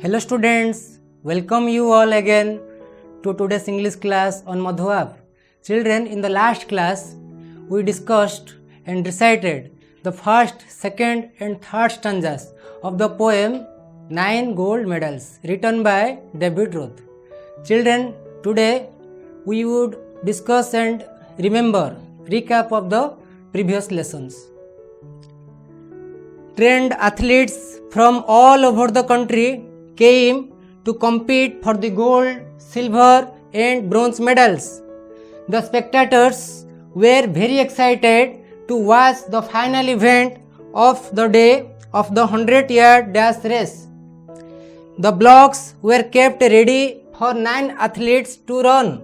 Hello students, welcome you all again to today's English class on Madhu App. Children, in the last class, we discussed and recited the first, second and third stanzas of the poem 9 Gold Medals written by David Roth. Children, today we would discuss and recap of the previous lessons. Trained athletes from all over the country came to compete for the gold, silver and bronze medals. The spectators were very excited to watch the final event of the day of the 100-yard dash race. The blocks were kept ready for 9 athletes to run.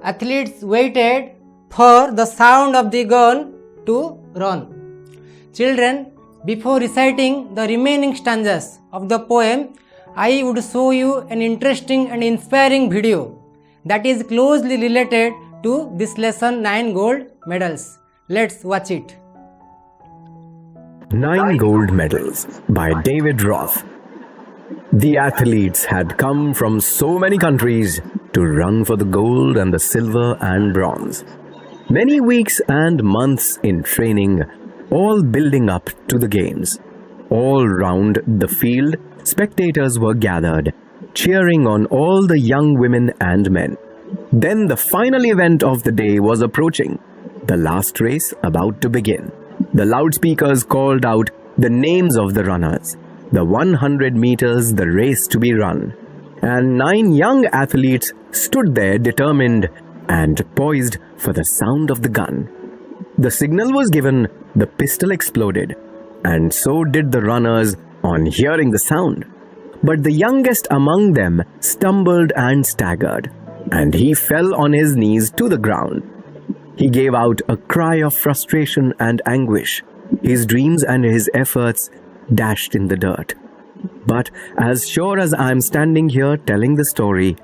Athletes waited for the sound of the gun to run. Children, before reciting the remaining stanzas of the poem, I would show you an interesting and inspiring video that is closely related to this lesson 9 gold medals. Let's watch it. 9 Gold Medals by David Roth. The athletes had come from so many countries to run for the gold and the silver and bronze. Many weeks and months in training, all building up to the games. All round the field, spectators were gathered, cheering on all the young women and men. Then the final event of the day was approaching, the last race about to begin. The loudspeakers called out the names of the runners, the 100 meters the race to be run, and 9 young athletes stood there determined and poised for the sound of the gun. The signal was given, the pistol exploded, and so did the runners on hearing the sound. But the youngest among them stumbled and staggered, and he fell on his knees to the ground. He gave out a cry of frustration and anguish. His dreams and his efforts dashed in the dirt. But as sure as I'm standing here telling the story,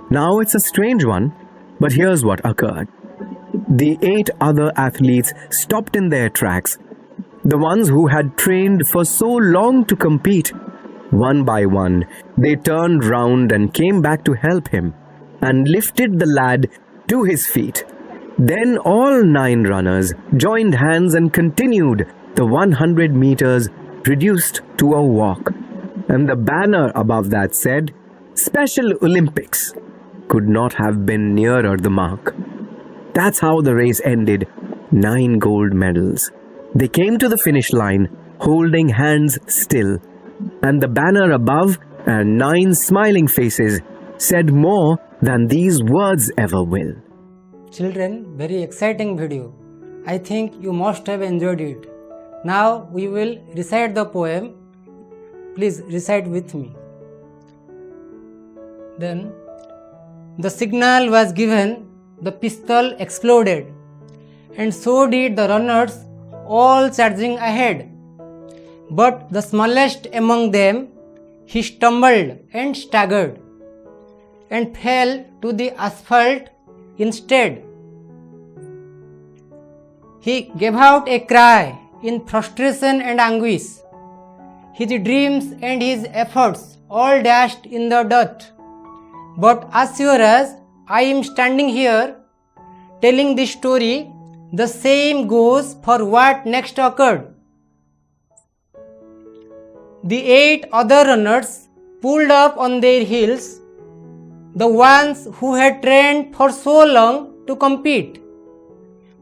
now it's a strange one, but here's what occurred. The 8 other athletes stopped in their tracks, the ones who had trained for so long to compete. One by one, they turned round and came back to help him and lifted the lad to his feet. Then all 9 runners joined hands and continued the 100 meters reduced to a walk. And the banner above that said, Special Olympics, could not have been nearer the mark. That's how the race ended. 9 gold medals. They came to the finish line, holding hands still. And the banner above and 9 smiling faces said more than these words ever will. Children, very exciting video. I think you must have enjoyed it. Now we will recite the poem. Please recite with me. Then the signal was given, the pistol exploded, and so did the runners, all charging ahead. But the smallest among them, he stumbled and staggered, and fell to the asphalt instead. He gave out a cry in frustration and anguish. His dreams and his efforts all dashed in the dirt. But as sure as I am standing here telling this story, the same goes for what next occurred. The 8 other runners pulled up on their heels, the ones who had trained for so long to compete.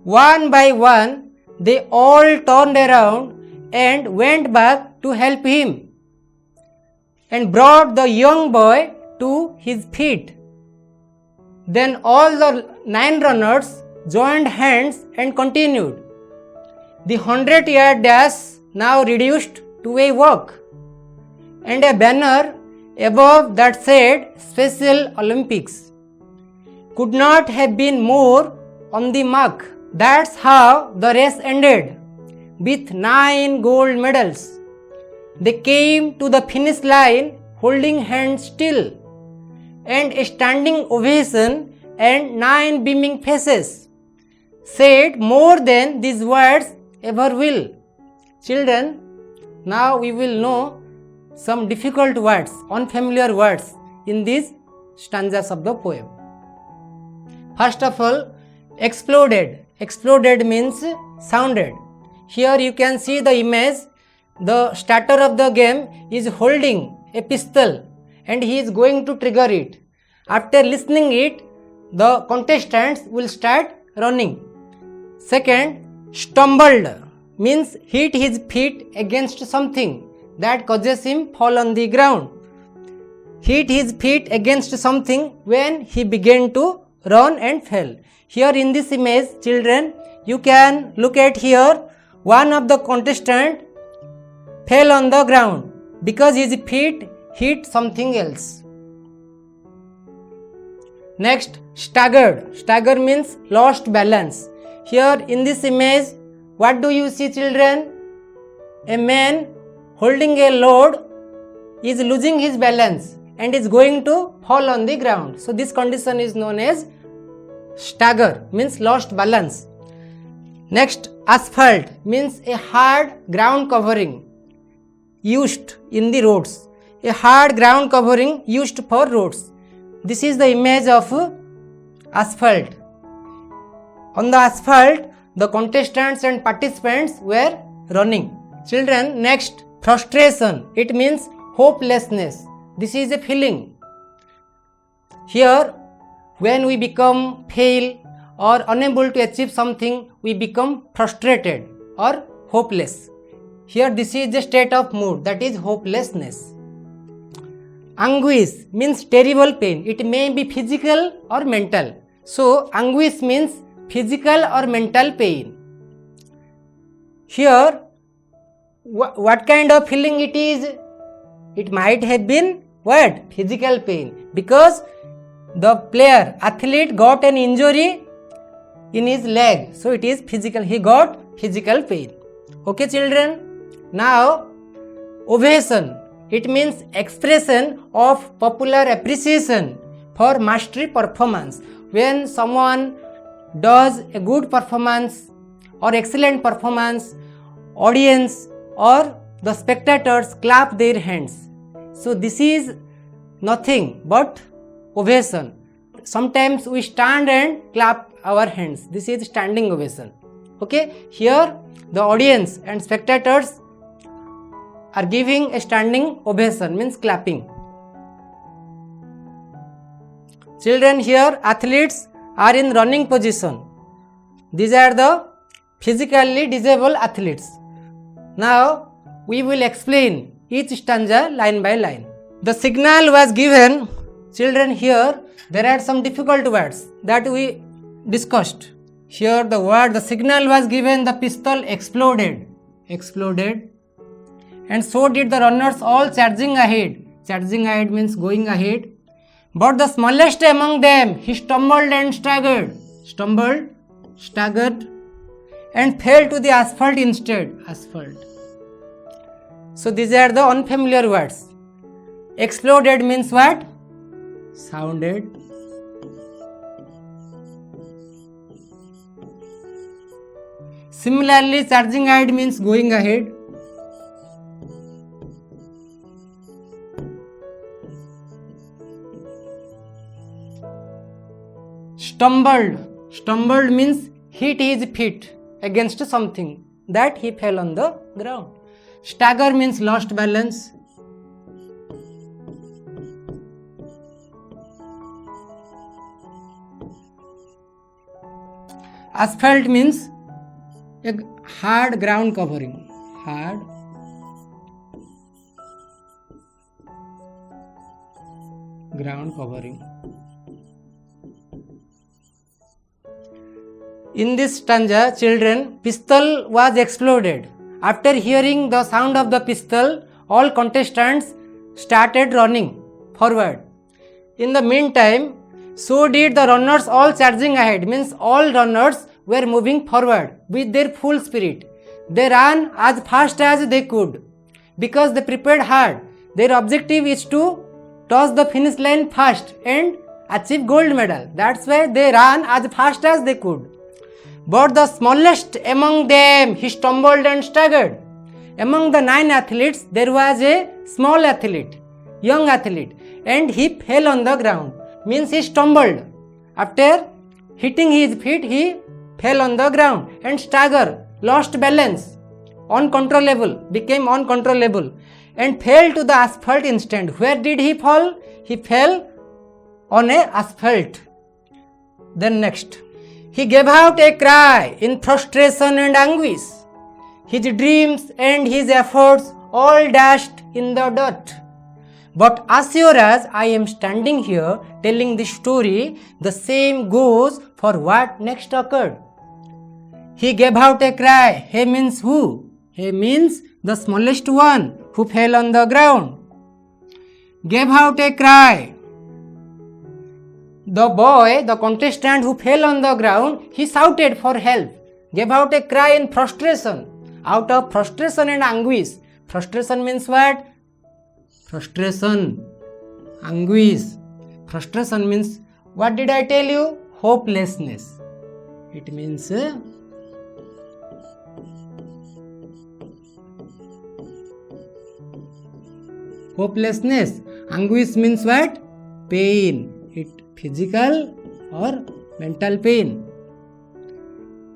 One by one, they all turned around and went back to help him and brought the young boy to his feet. Then all the 9 runners joined hands and continued. The 100-yard dash now reduced to a walk, and a banner above that said Special Olympics could not have been more on the mark. That's how the race ended, with 9 gold medals. They came to the finish line holding hands still, and a standing ovation and 9 beaming faces said more than these words ever will. Children, now we will know some difficult words, unfamiliar words in these stanzas of the poem. First of all, exploded. Exploded means sounded. Here you can see the image. The starter of the game is holding a pistol and he is going to trigger it. After listening it, the contestants will start running. Second, stumbled means hit his feet against something that causes him fall on the ground. Hit his feet against something when he began to run and fell. Here in this image, children, you can look at here, one of the contestants fell on the ground because his feet hit something else. Next, staggered. Stagger means lost balance. Here in this image, what do you see, children? A man holding a load is losing his balance and is going to fall on the ground. So this condition is known as stagger, means lost balance. Next, asphalt means a hard ground covering used in the roads. A hard ground covering used for roads. This is the image of asphalt. On the asphalt, the contestants and participants were running. Children, next, frustration. It means hopelessness. This is a feeling. Here, when we become fail or unable to achieve something, we become frustrated or hopeless. Here, this is the state of mood, that is hopelessness. Anguish means terrible pain. It may be physical or mental. So, anguish means physical or mental pain. Here, what kind of feeling it is? It might have been what? Physical pain. Because the player, athlete got an injury in his leg. So, it is physical. He got physical pain. Okay, children? Now, ovation. It means expression of popular appreciation for mastery performance. When someone does a good performance or excellent performance, audience or the spectators clap their hands. So this is nothing but ovation. Sometimes we stand and clap our hands. This is standing ovation. Okay, here the audience and spectators are giving a standing ovation, means clapping. Children, here athletes are in running position. These are the physically disabled athletes. Now we will explain each stanza line by line. The signal was given. Children, here there are some difficult words that we discussed. Here the signal was given, the pistol exploded. And so did the runners, all charging ahead. Charging ahead means going ahead. But the smallest among them, he stumbled and staggered. Staggered, and fell to the asphalt instead. Asphalt. So these are the unfamiliar words. Exploded means what? Sounded. Similarly, charging ahead means going ahead. Stumbled means hit his feet against something that he fell on the ground. Stagger means lost balance. Asphalt means a hard ground covering. Hard ground covering. In this stanza, children, pistol was exploded. After hearing the sound of the pistol, all contestants started running forward. In the meantime, so did the runners, all charging ahead, means all runners were moving forward with their full spirit. They ran as fast as they could because they prepared hard. Their objective is to toss the finish line fast and achieve gold medal. That's why they ran as fast as they could. But the smallest among them, he stumbled and staggered. Among the 9 athletes, there was a small athlete, young athlete, and he fell on the ground. Means he stumbled. After hitting his feet, he fell on the ground and staggered, lost balance, uncontrollable, became uncontrollable, and fell to the asphalt instant. Where did he fall? He fell on a asphalt. Then next, he gave out a cry in frustration and anguish. His dreams and his efforts all dashed in the dirt. But as sure as I am standing here telling this story, the same goes for what next occurred. He gave out a cry. He means who? He means the smallest one who fell on the ground. Gave out a cry. The boy, the contestant who fell on the ground, he shouted for help. Gave out a cry in frustration. Out of frustration and anguish. Frustration means what? Frustration, anguish. Frustration means, what did I tell you? Hopelessness. It means hopelessness. Anguish means what? Pain. It physical or mental pain.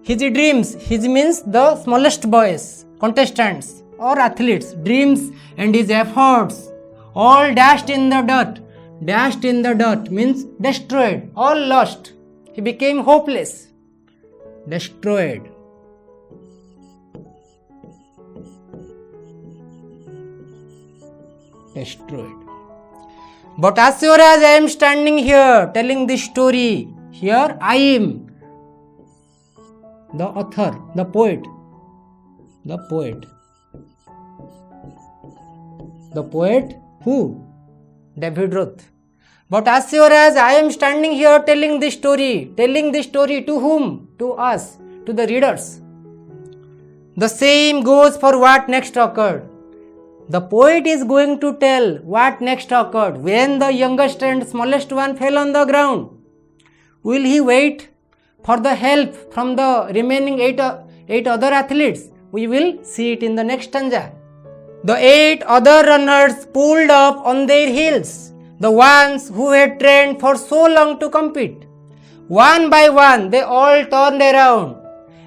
His dreams, his means the smallest boys, contestants or athletes, dreams and his efforts all dashed in the dirt. Dashed in the dirt means destroyed, all lost. He became hopeless. Destroyed. Destroyed. But as sure as I am standing here telling this story, here I am, the author, the poet. The poet. The poet who? David Roth. But as sure as I am standing here telling this story to whom? To us, to the readers. The same goes for what next occurred. The poet is going to tell what next occurred when the youngest and smallest one fell on the ground. Will he wait for the help from the remaining eight other athletes? We will see it in the next stanza. The 8 other runners pulled up on their heels, the ones who had trained for so long to compete. One by one, they all turned around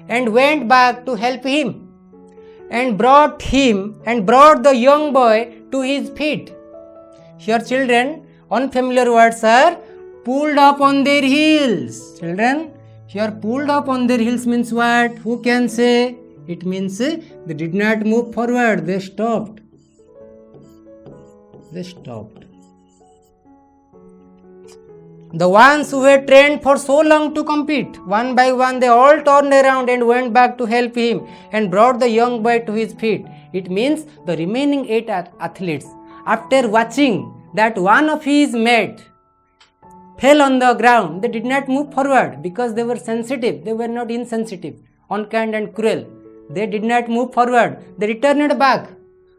and went back to help him, and brought the young boy to his feet. Here, children, unfamiliar words are pulled up on their heels. Children, here pulled up on their heels means what? Who can say? It means they did not move forward, they stopped. They stopped. The ones who had trained for so long to compete, one by one they all turned around and went back to help him and brought the young boy to his feet. It means the remaining 8 athletes, after watching that one of his mates fell on the ground, they did not move forward because they were sensitive. They were not insensitive, unkind and cruel. They did not move forward. They returned back.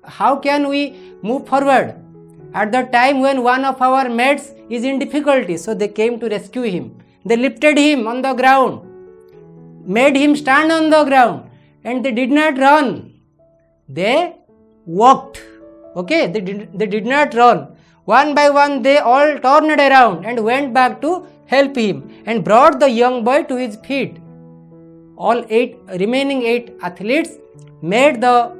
How can we move forward at the time when one of our mates is in difficulty? So they came to rescue him. They lifted him on the ground, made him stand on the ground, and they did not run. They walked. Okay, they did not run. One by one they all turned around and went back to help him and brought the young boy to his feet. All remaining 8 athletes made the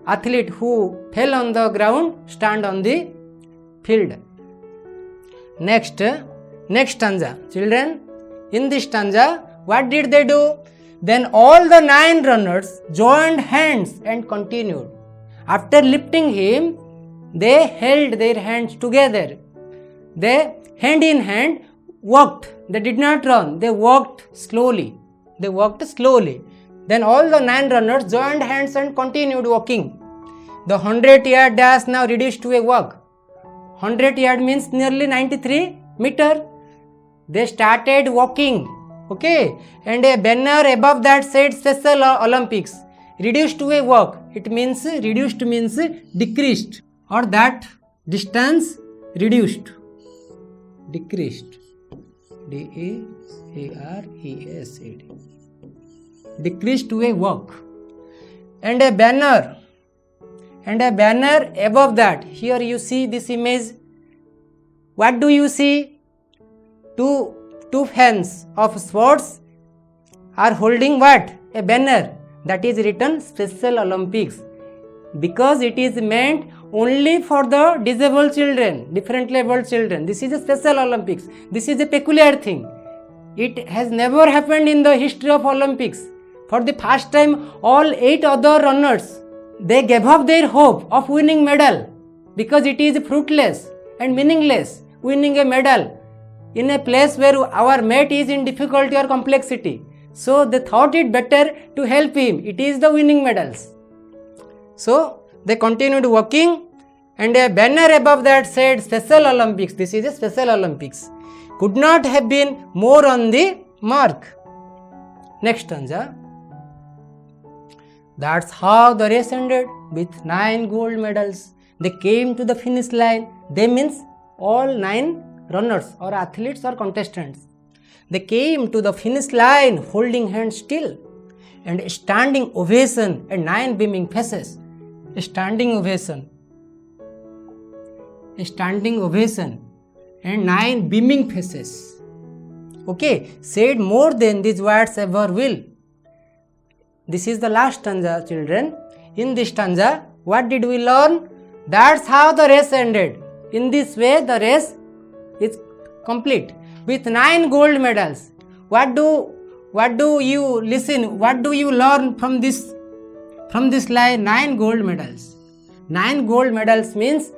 athlete who fell on the ground stand on the field. Next stanza. Children, in this stanza, what did they do? Then all the 9 runners joined hands and continued. After lifting him, they held their hands together. They, hand in hand, walked. They did not run. They walked slowly. Then all the 9 runners joined hands and continued walking. The 100-yard dash now reduced to a walk. 100 yard means nearly 93 meter. They started walking. Okay. And a banner above that said Special Olympics. Reduced to a walk. It means reduced means decreased, or that distance reduced. Decreased. D-E-C-R-E-S-E-D. Decreased to a walk. And a banner and a banner above that. Here you see this image. What do you see? Two fans of sports are holding what? A banner that is written Special Olympics, because it is meant only for the disabled children, differently abled children. This is a Special Olympics. This is a peculiar thing. It has never happened in the history of Olympics. For the first time, all 8 other runners, they gave up their hope of winning medal, because it is fruitless and meaningless winning a medal in a place where our mate is in difficulty or complexity. So they thought it better to help him. It is the winning medals. So they continued walking, and a banner above that said Special Olympics. This is a Special Olympics. Could not have been more on the mark. Next stanza. That's how the race ended, with 9 gold medals. They came to the finish line. They means all 9 runners or athletes or contestants. They came to the finish line holding hands still, and a standing ovation and 9 beaming faces. A standing ovation. A standing ovation and 9 beaming faces. Okay, said more than these words ever will. This is the last stanza, children. In this stanza, what did we learn? That's how the race ended. In this way, the race is complete with 9 gold medals. What do you listen? What do you learn from this line? 9 gold medals. 9 gold medals means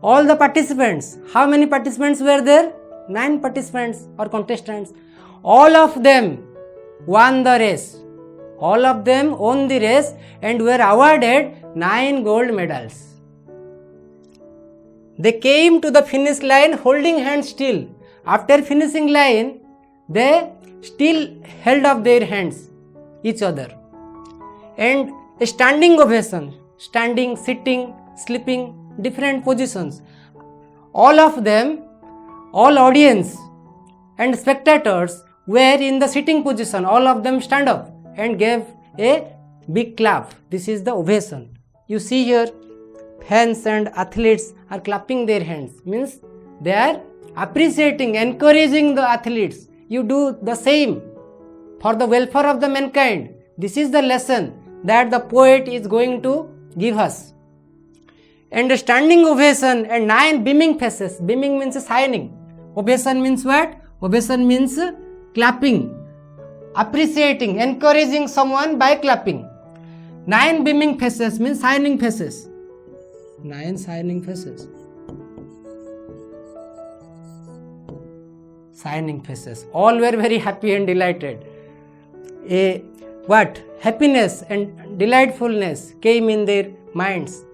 all the participants. How many participants were there? 9 participants or contestants. All of them won the race. All of them won the race and were awarded 9 gold medals. They came to the finish line holding hands still. After finishing line, they still held up their hands, each other. And a standing ovation, standing, sitting, sleeping, different positions. All of them, all audience and spectators were in the sitting position. All of them stand up and gave a big clap. This is the ovation. You see here, fans and athletes are clapping their hands. Means they are appreciating, encouraging the athletes. You do the same for the welfare of the mankind. This is the lesson that the poet is going to give us. And a standing ovation and 9 beaming faces. Beaming means shining. Ovation means what? Ovation means clapping, appreciating, encouraging someone by clapping. 9 beaming faces means shining faces. 9 shining faces. Shining faces. All were very happy and delighted. Happiness and delightfulness came in their minds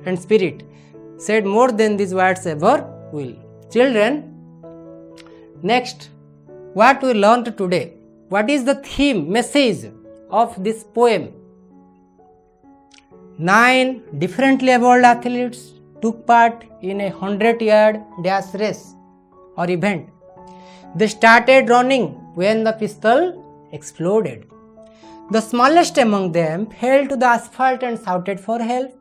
and spirit. Said more than these words ever will. Children, next, what we learned today? What is the theme, message of this poem? 9 differently abled athletes took part in a 100-yard dash race or event. They started running when the pistol exploded. The smallest among them fell to the asphalt and shouted for help.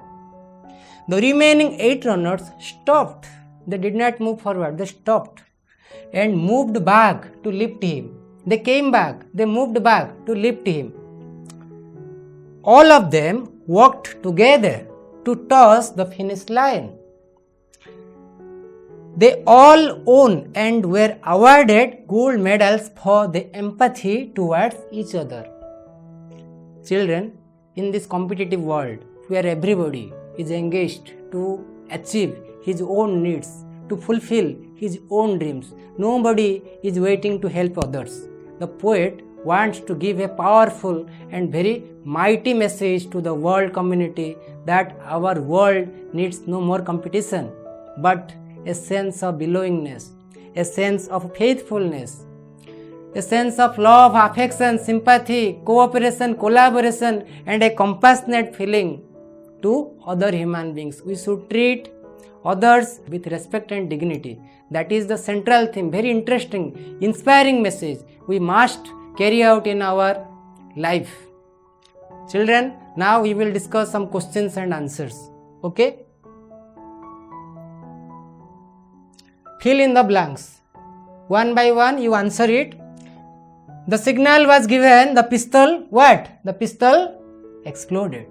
The remaining 8 runners stopped. They did not move forward. They stopped and moved back to lift him. They came back. They moved back to lift him. All of them worked together to toss the finish line. They all won and were awarded gold medals for their empathy towards each other. Children, in this competitive world where everybody is engaged to achieve his own needs, to fulfill his own dreams, nobody is waiting to help others. The poet wants to give a powerful and very mighty message to the world community that our world needs no more competition, but a sense of belongingness, a sense of faithfulness, a sense of love, affection, sympathy, cooperation, collaboration, and a compassionate feeling to other human beings. We should treat others with respect and dignity. That is the central theme, very interesting, inspiring message we must carry out in our life. Children, now we will discuss some questions and answers. Okay? Fill in the blanks. One by one you answer it. The signal was given, the pistol, what? The pistol exploded.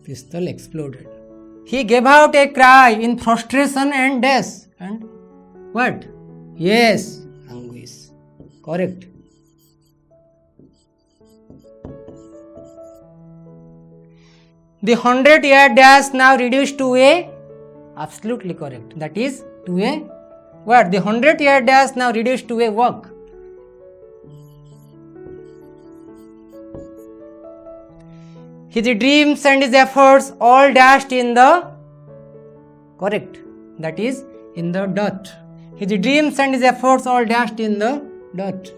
Pistol exploded. He gave out a cry in frustration and dash. And what? Yes, anguish. Correct. The 100-yard dash now reduced to a, absolutely correct. That is to a what? The 100-yard dash now reduced to a walk. His dreams and his efforts all dashed in the, correct. That is in the dot. His dreams and his efforts all dashed in the dot.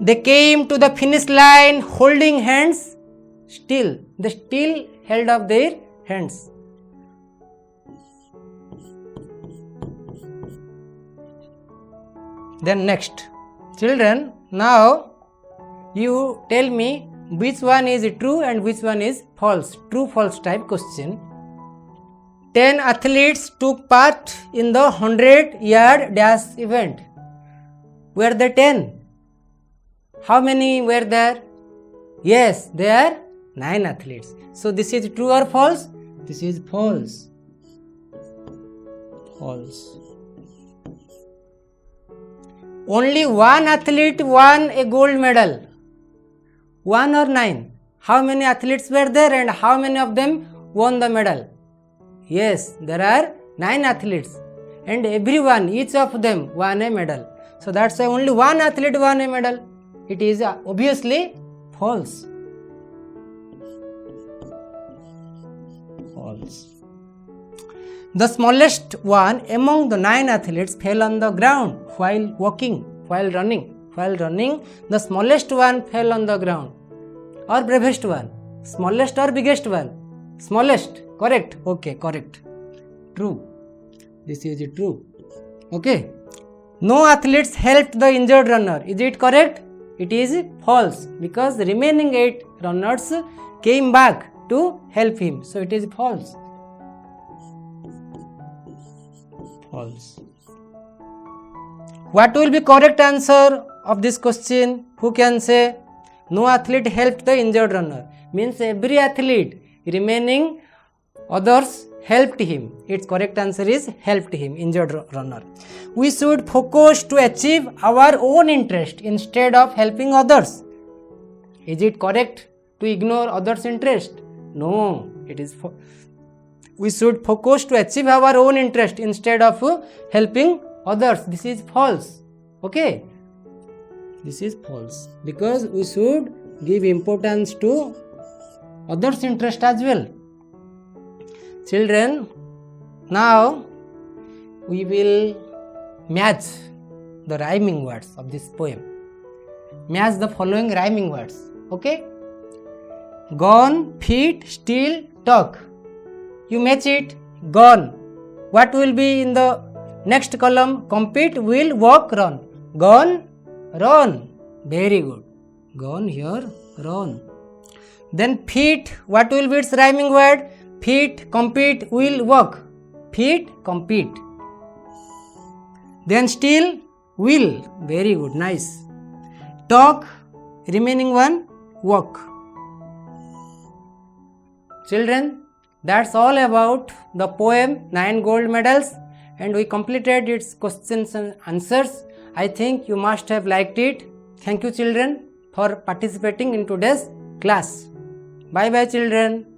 They came to the finish line holding hands still. They still held up their hands. Then next, children, now you tell me which one is true and which one is false. True false type question. 10 athletes took part in the 100-yard dash event. Were there 10? How many were there? Yes, there are 9 athletes. So this is true or false? This is false. False. Only one athlete won a gold medal. 1 or 9? How many athletes were there and how many of them won the medal? Yes, there are 9 athletes and everyone, each of them won a medal. So that's why only one athlete won a medal. It is obviously false. False. The smallest one among the 9 athletes fell on the ground while walking, while running. While running, the smallest one fell on the ground. Or bravest one? Smallest or biggest one? Smallest. Correct. Okay, correct. True. This is true. Okay. No athletes helped the injured runner. Is it correct? It is false because the remaining 8 runners came back to help him. So it is false. False. What will be correct answer of this question? Who can say? No athlete helped the injured runner. Means every athlete remaining others helped him. Its correct answer is helped him, injured runner. We should focus to achieve our own interest instead of helping others. Is it correct to ignore others' interest? No, it is we should focus to achieve our own interest instead of helping others. This is false. Okay? This is false because we should give importance to others' interest as well. Children, now we will match the rhyming words of this poem. Match the following rhyming words. Okay? Gone, feet, still, talk. You match it. Gone. What will be in the next column? Compete, will, walk, run. Gone, run. Very good. Gone here, run. Then feet. What will be its rhyming word? Feet, compete, will, walk. Feet, compete. Then still, will. Very good. Nice. Talk. Remaining one, walk. Children, that's all about the poem 9 gold medals, and we completed its questions and answers. I think you must have liked it. Thank you children for participating in today's class. Bye bye children.